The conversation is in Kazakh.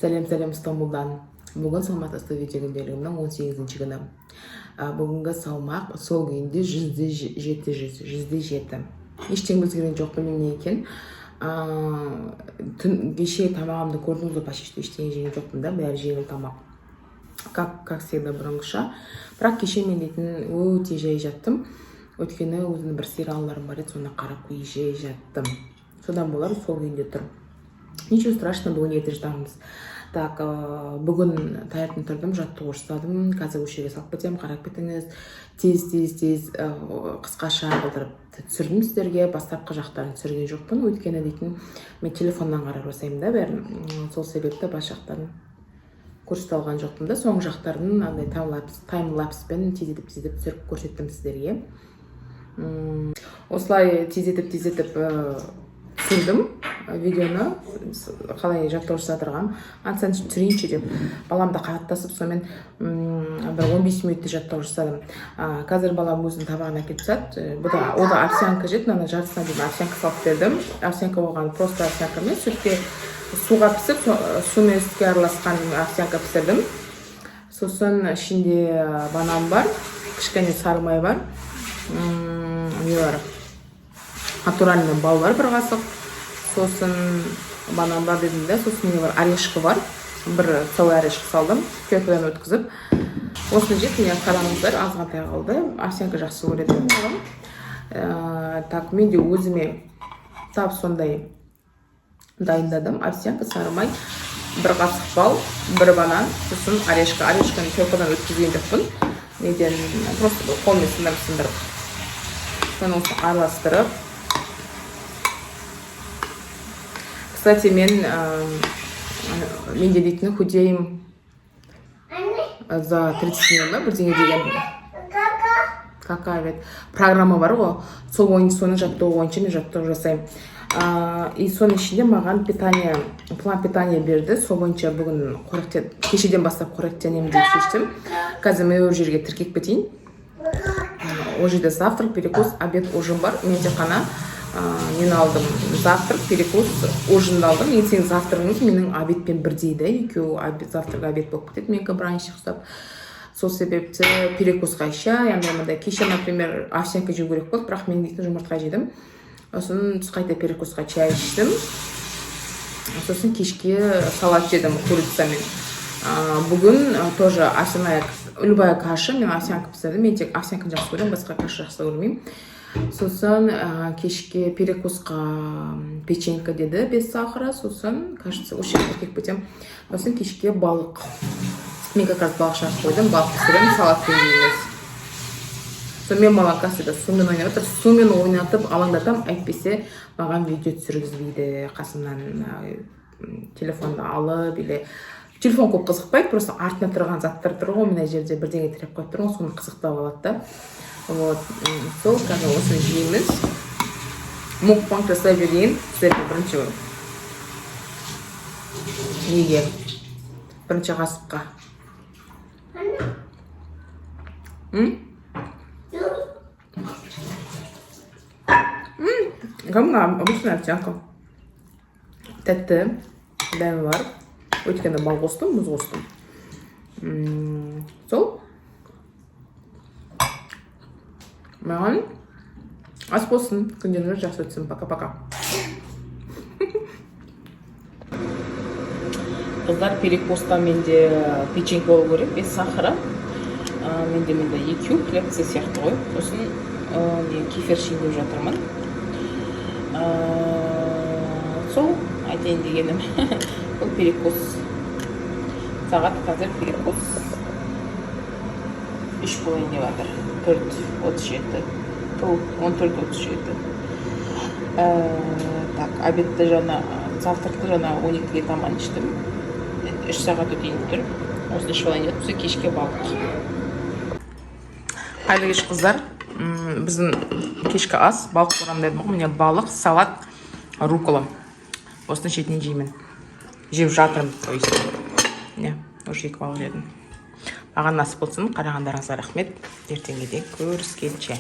Сәлем Стамбулдан. Бүгін салмақтасты видео күнделігімнің 18-ші күні. Бүгінгі салмақ сол күйінде 100-7. Ештеңе өзгерген жоқ, білмеймін не екен. Кеше тамағымды көрдіңіз, почти ештеңе жеген жоқпын да, бәрі жеңіл тамақ. Как всегда бұрынғыша. Бірақ кеше мен дейтін өте жай жаттым. Өткені өзінің бір сериалдарым бар еді, соны қарап жай жаттым. Содан болар сол күйінде тұр. Ничего страшного, бүгін ерте жатамыз. Так, бүгін таңертең тұрдым, жаттығу жасадым. Қазір өшіге салып кетемін, қарап кетіңіз. Тез қысқаша қылдырып түсірдім сіздерге. Бастапқы жақтарын түсірген жоқпын. Өйткені дейтін мен телефоннан қарап жасаймын да бәрін. Сол себепті бас жақтарын көрсете алған жоқпын да. Соңғы жақтарын андай таймлапспен тездетіп түсіріп көрсеттім сіздерге. Осылай тездетіп түсірдім видеоны, қалай жаттығу жасадырғам. Ансен түсірейінші деп баламда қағаттасып, сонымен бір 15 минутте жаттығу жасадым. Қазір балам өзінің табағына әкеліп тастады. О да овсянка жеді, ана жартысына дейін овсянка салып бердім. Овсянка болған просто овсянка емес, сүтке суға пісіп, сумен сүтке араласқан овсянка пісірдім. Сосын ішінде банан бар, кішкене сары май бар, натуральный бал бар бір қасық. Сосын банан бар дедім де, сосын не бар, орешкі бар. Бір целый орешкі салдым, көкеден өткізіп. Осыны жеп, мен қараңыздар, азғантай қалды. Овсянка жақсы көреді. Так, мен де өзіме тап сондай дайындадым. Овсянка, сары май, бір қасық бал, бір банан, сосын орешкі. Орешкіні көкеден өткізген жоқпын. Неден просто қолмен сындырып. Соны осы араластырып. Кстати, мен де дейтіні худеем за 30 минут, бірдеңе деген программа бар ғой. Сол бойынша соны жаттығу бойынша мен жаттығу жасаймын. И соның ішінде маған план питания берді. Сол бойынша бүгін кешеден бастап қоректенемін деп шештім. Қазір мен ол жерге тіркеп кетейін. Ол жерде завтрак, перекус, обед, ужин бар. Мен тек қана мен алдым завтрак, перекус, ужинды алдым. Мен сенің завтрагыңыз менің обедпен бірдей да, екеуі завтрак, обед болып кетеді, менікі бранч ұқсап. Сол себепті перекусқа шай, андай кеше, например, овсянка жеу керек болды, бірақ мен дейтін жұмыртқа жедім. Сосын қайта перекусқа чай іштім. Сосын кешке салат жедім курицамен. Бүгін тоже овсяная, любая каша, мен овсянка пісірдім. Мен тек овсянканы жақсы көремін, басқа каша жақсы көрмеймін. Сосын кешке перекусқа печенька деді, без сахара. Сосын, кажется, осы жерге тіркеп кетем. Сосын кешке балық. Мен как раз балық жақсы қойдым, балық пісіремін, салатпен жейміз. Сонымен молока всегда сумен ойнатып, сумен ойнатып алаңдатам, әйтпесе маған видео түсіргізбейді. Қасымнан телефонды алып, или телефон көп қызықпайды, просто артына тұрған заттар тұр ғой, мен жерде бірдеңе тіреп қойып тұрған, соны қызықтап алады да. Вот, сол қазір осыны жейміз. Мукбанг жасай берейін, сіздерге бірінші қасыққа. Кәміға обычный овсянка. Тәтті, дәмі бар. Өйткені бал қостым, мұз қостым. Сол. Маған ас болсын, күндеріңіз жақсы өтсін. Пока-пока. Қыздар, перекуста менде печенька болу керек, без сахара. Менде екеу клекция сияқты ғой. Сосын кефир ішейін деп жатырмын. Сол айтайын дегенім. Бұл перекус. Сағат қазір перекус 3:30 деп жатыр. 4:37. 14:37. Так, обедті завтракты жана 12-ге таман іштім. 3 сағат өтейін тұр. Осыны ішіп алайын деп, кешке балық. Қайырлы кеш қыздар. Біздің кешкі ас балық қорамын дедім ғой. Міне балық, салат, рукола. Осыны шетінен жеймін. Жеп жатырмын, то есть. Не, уже 2 балық жедім. Маған насып болсын, қарағандарыңызға рахмет. Ертеңгіде көріскенше.